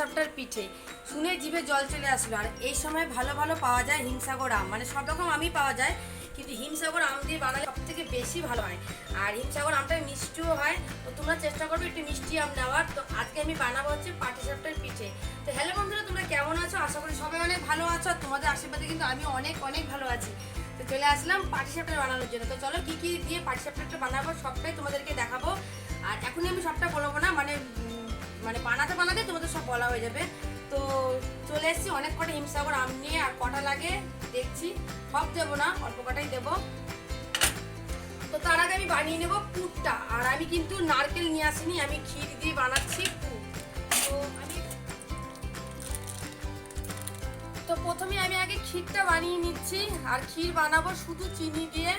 পাটিসাপটার পিঠে শুনে জিভে জল চলে আসলো। আর এই সময় ভালো ভালো পাওয়া যায় হিমসাগর আম, মানে সব রকম আমই পাওয়া যায়, কিন্তু হিমসাগর আম দিয়ে বানালে সব থেকে বেশি ভালো হয়। আর হিমসাগর আমটা মিষ্টিও হয়, তো তোমরা চেষ্টা করবে একটু মিষ্টি আম নেওয়ার। তো আজকে আমি বানাবো হচ্ছে পাটিসাপটার পিঠে। তো হ্যালো বন্ধুরা, তোমরা কেমন আছো? আশা করি সবাই অনেক ভালো আছো, আর তোমাদের আশীর্বাদে কিন্তু আমি অনেক অনেক ভালো আছি। তো চলে আসলাম পাটিসাপটা বানানোর জন্য। তো চলো কী কী দিয়ে পাটিসাপটাটা বানাবো সবটাই তোমাদেরকে দেখাবো। আর এখনই আমি সবটা বলবো না, মানে বানাতে বানাতে তোমাদের সব বলা হয়ে যাবে। তো চলে এসেছি অনেক কটা হিমসাগর আম নিয়ে, আর কটা লাগে দেখছি, সব দেবো না, অল্প কটাই দেবো। তো তার আগে আমি বানিয়ে নেবো পুরটা। আর আমি কিন্তু নারকেল নিয়ে আসিনি, আমি ক্ষীর দিয়ে বানাচ্ছি পুর। তো প্রথমে আমি আগে ক্ষীরটা বানিয়ে নিচ্ছি, আর ক্ষীর বানাবো শুধু চিনি দিয়ে।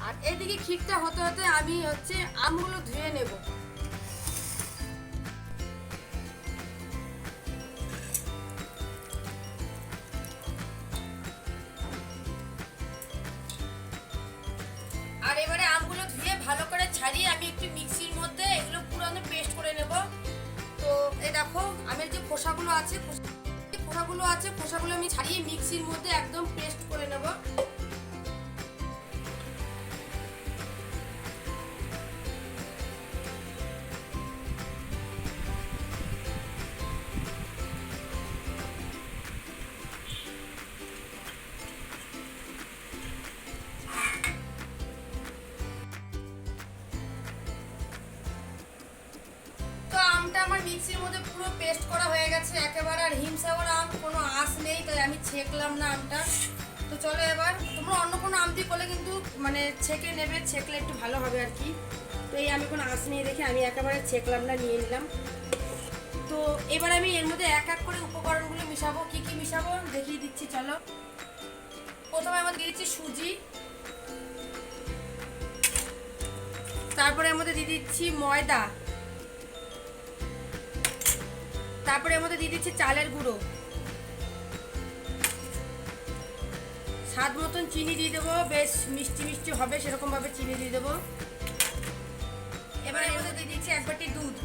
আর এদিকে ক্ষীরটা হতে হতে আমি হচ্ছে আমগুলো ধুয়ে নেব। আর এবারে আমগুলো ধুয়ে ভালো করে ছাড়িয়ে আমি একটু মিক্সির মধ্যে এগুলো পুরো পেস্ট করে নেব। তো এই দেখো আমের যে খোসাগুলো আছে খোসাগুলো আমি ছাড়িয়ে মিক্সির মধ্যে একদম পেস্ট করে নেব। আমার মিক্সির মধ্যে পুরো পেস্ট করা হয়ে গেছে একেবারে। আর হিমসাগর আম কোনো আঁশ নেই, তাই আমি ছেঁকলাম না আমটা। তো চলো এবার তোমরা অন্য কোনো আম দিয়ে করলে কিন্তু ছেঁকে নেবে, ছেঁকলে একটু ভালো হবে আর কি। তো এই আমি কোনো আঁশ নেই দেখে আমি একেবারে ছেঁকলাম না, নিয়ে নিলাম। তো এবার আমি এর মধ্যে এক এক করে উপকরণগুলো মিশাবো। কি কি মিশাবো দেখিয়ে দিচ্ছি চলো। প্রথমে আমাদের দিয়ে দিচ্ছি সুজি, তারপরে এর মধ্যে দিয়ে দিচ্ছি ময়দা, তারপরে এর মধ্যে দিয়ে দিচ্ছি চালের গুঁড়ো, স্বাদ মতন চিনি দিয়ে দেবো, বেশ মিষ্টি মিষ্টি হবে সেরকম ভাবে চিনি দিয়ে দেবো। এবার এর মধ্যে দিয়ে দিচ্ছি এক বাটি দুধ,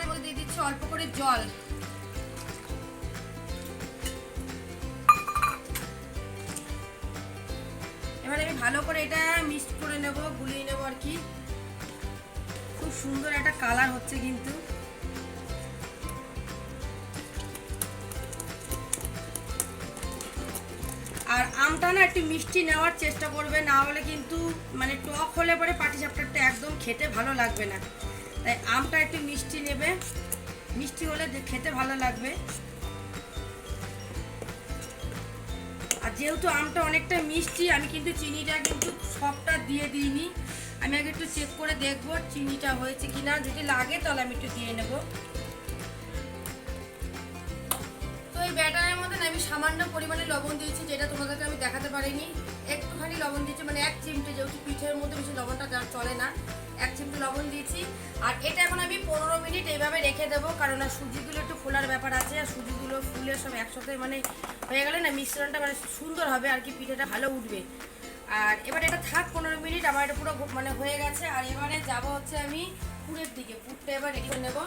এর মধ্যে দিয়ে দিচ্ছি অল্প করে জল। এবার আমি ভালো করে এটা মিক্স করে নেব, গুলিয়ে নেব আর কি। খুব সুন্দর একটা কালার হচ্ছে কিন্তু। আর আমটা না একটু মিষ্টি নেওয়ার চেষ্টা করবে, না হলে কিন্তু টক হলে পরে পাটিসাপটাটা একদম খেতে ভালো লাগবে না। তাই আমটা একটু মিষ্টি নেবে, মিষ্টি হলে খেতে ভালো লাগবে। আর যেহেতু আমটা অনেকটা মিষ্টি, আমি কিন্তু চিনিটা কিন্তু সবটা দিয়ে দিইনি। আমি আগে একটু চেক করে দেখবো চিনিটা হয়েছে কিনা, যদি লাগে তাহলে আমি একটু দিয়ে নেব। তো এই ব্যাটারের মধ্যে আমি সামান্য পরিমাণে লবণ দিয়েছি, যেটা তোমাদেরকে আমি দেখাতে পারিনি। একটুখানি লবণ দিয়েছি, এক চিমটে, যেহেতু পিঠের মধ্যে বেশি লবণটা চলে না, এক চিমটে লবণ দিয়েছি। আর এটা এখন আমি 15 মিনিট এইভাবে রেখে দেবো, কারণ সুজিগুলো একটু ফোলার ব্যাপার আছে। আর সুজিগুলো ফুলে সব একসাথে হয়ে গেলে না মিশ্রণটা সুন্দর হবে আর কি, পিঠেটা ভালো উঠবে। আর এবার এটা থাক 15 মিনিট, আমার এটা পুরো হয়ে গেছে। আর এবারে যাবো হচ্ছে আমি পুরের দিকে। পুরটা এবার রেডি করে নেবো।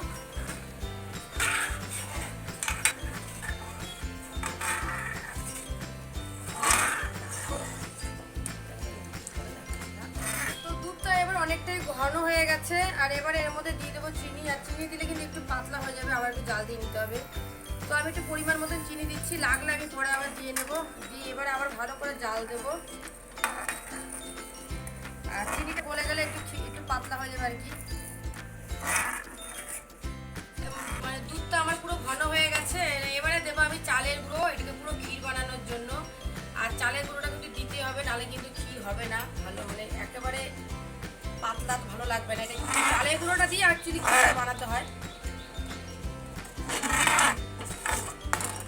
অনেকটাই ঘন হয়ে গেছে। আর এবারে এর মধ্যে দিয়ে দেবো চিনি। আর চিনি দিলে কিন্তু একটু পাতলা হয়ে যাবে, আবার একটু জাল দিয়ে নিতে হবে। তো আমি একটু পরিমাণ মতন চিনি দিচ্ছি, লাগলে আমি পরে আবার দিয়ে নেবো। দিয়ে এবারে আবার ভালো করে জাল দেবো। আর চিনিটা গলে গেলে একটু পাতলা হয়ে যাবে আর কি। দুধটা আমার পুরো ঘন হয়ে গেছে। এবারে দেবো আমি চালের গুঁড়ো, এটাকে পুরো ক্ষীর বানানোর জন্য। আর চালের গুঁড়োটা কিন্তু দিতে হবে, নাহলে কিন্তু ক্ষীর হবে না ভালো, একেবারে পাতলা ভালো লাগবে না। এটা চালের গুঁড়োটা দিয়ে অ্যাকচুয়ালি ক্ষীরটা বানাতে হয়।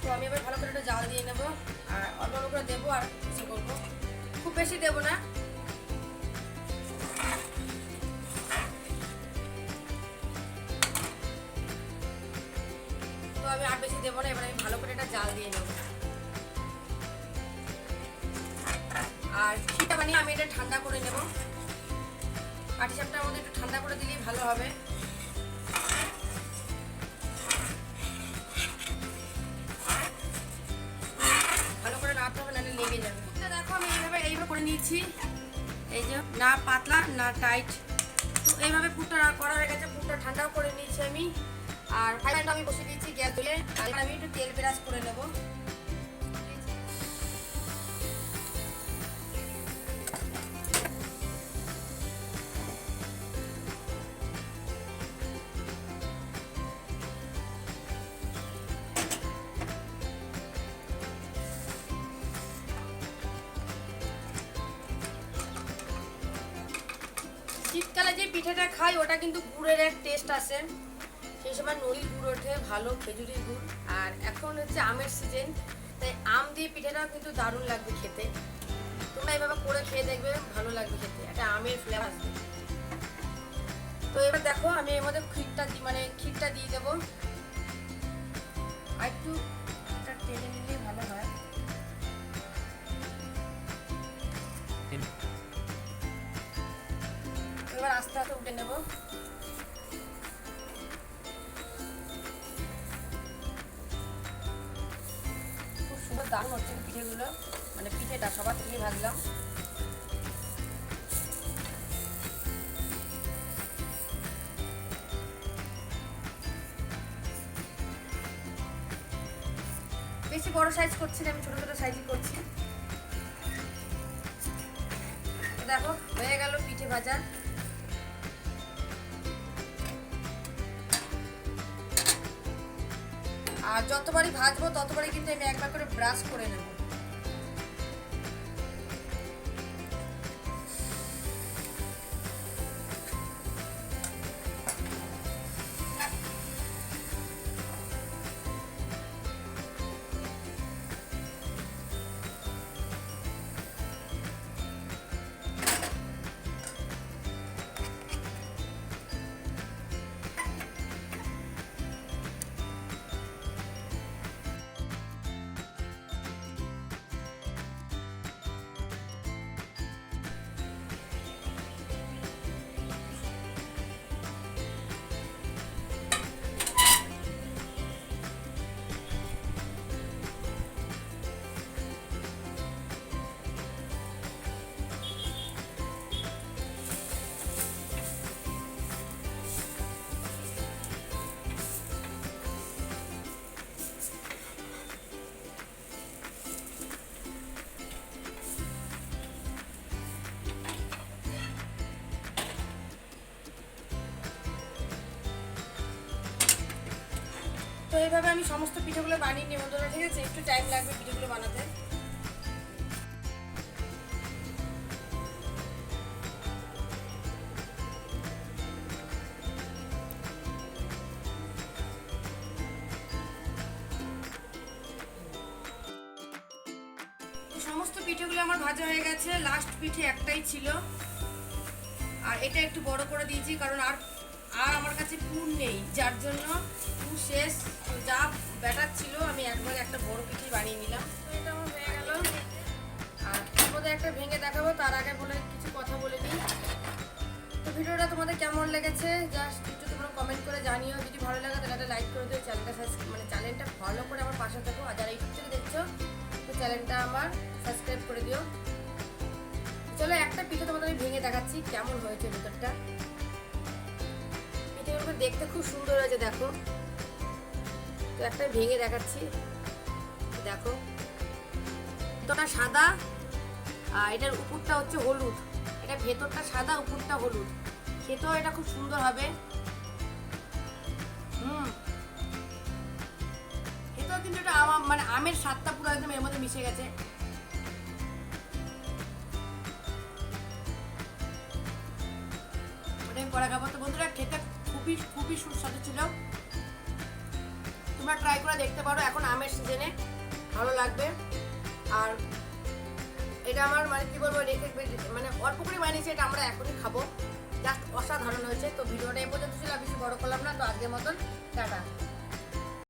তো আমি এবার ভালো করে একটা জাল দিয়ে নেবো, আর অল্প অল্প করে দেবো, আর কিছু করবো, খুব বেশি দেবো না। তো আমি আর বেশি দেবো না, এবার আমি ভালো করে একটা জাল দিয়ে নেবো। আর খিরটা বানিয়ে আমি এটা ঠান্ডা করে নেব। পাটিসাপটার মধ্যে একটু ঠান্ডা করে দিলেই ভালো হবে। ভালো করে রাখতে হবে, নাহলে লেগে যাবে। দেখো আমি এইভাবে করে নিয়েছি, এই যে না পাতলা না টাইট। তো এইভাবে পুরটা করা হয়ে গেছে, পুরটা ঠান্ডাও করে নিয়েছি আমি। আর ফ্রাই প্যানটা আমি বসিয়ে দিয়েছি গ্যাস ধরে। আর আমি একটু তেল ব্রাশ করে নেব। শীতকালে যে পিঠাটা খাই ওটা কিন্তু গুড়ের এক টেস্ট আসে। সেই সময় নড়ির গুড় ওঠে ভালো, খেজুরির গুড়। আর এখন হচ্ছে আমের সিজন, তাই আম দিয়ে পিঠাটাও কিন্তু দারুণ লাগবে খেতে। তোমরা এইভাবে করে খেয়ে দেখবে, ভালো লাগবে খেতে, একটা আমের ফ্লেভার আসবে। তো এবার দেখো আমি এর মধ্যে ক্ষীরটা দিয়ে দেবো। আর একটু টেনে নিলেই ভালো হয়। এবার আস্তে আস্তে উঠে নেব। খুব সুন্দর দারুণ হচ্ছে পিঠেগুলো, মানে পিঠেটা সবার থেকে ভাজলাম। বেশি বড় সাইজ করছি না, আমি ছোট ছোট সাইজই করছি। দেখো হয়ে গেল পিঠে ভাজা। আর যতবারই ভাজবো ততবারই কিন্তু আমি একবার করে ব্রাশ করে নেব। তো এইভাবে আমি সমস্ত পিঠেগুলো বানিয়ে নেব বন্ধুরা, ঠিক আছে? একটু টাইম লাগবে পিঠেগুলো বানাতে। সমস্ত পিঠেগুলো আমার ভাজা হয়ে গেছে, লাস্ট পিঠে একটাই ছিল। আর এটা একটু বড় করে দিয়েছি কারণ আর আমার কাছে পুর নেই, যার জন্য পুর শেষ। তো যা ব্যাটার ছিল আমি একবারে একটা বড় পিঠে বানিয়ে নিলাম। তো এটা আমার হয়ে গেল। আর তোমাদের একটা ভেঙে দেখাবো, তার আগে বলে কিছু কথা বলে নিই। তো ভিডিওটা তোমাদের কেমন লেগেছে জাস্ট একটু তোমরা কমেন্ট করে জানিও। যদি ভালো লাগে তাহলে একটা লাইক করে দিও, চ্যানেলটা ফলো করে আমার পাশে থাকো। আর যারা ইউটিউব থেকে দেখছো তো চ্যানেলটা আমার সাবস্ক্রাইব করে দিও। চলো একটা পিঠে তোমাদের আমি ভেঙে দেখাচ্ছি কেমন হয়েছে ভেতরটা। পিঠেগুলো দেখতে খুব সুন্দর হয়েছে, দেখো। তো একটা ভেঙে দেখাচ্ছি, দেখো। ভেতরটা সাদা আর এটার উপরটা হচ্ছে হলুদ। এটা ভেতরটা সাদা, উপরটা হলুদ। খেতেও এটা খুব সুন্দর হবে। খেতেও কিন্তু এটা মানে আমের স্বাদটা পুরো একদম এর মধ্যে মিশে গেছে। করা খাবো। তো বন্ধুরা খেতে খুবই খুবই সুস্বাদু ছিল, তোমরা ট্রাই করে দেখতে পারো। এখন আমের সিজনে ভালো লাগবে। আর এটা আমার মানে কি বলবো, মানে অল্প করে বানিয়েছি, এটা আমরা এখনই খাবো। জাস্ট অসাধারণ হয়েছে। তো ভিডিওটা এ পর্যন্ত ছিল, বেশি বড় করলাম না। তো আজকের মতন টাটা।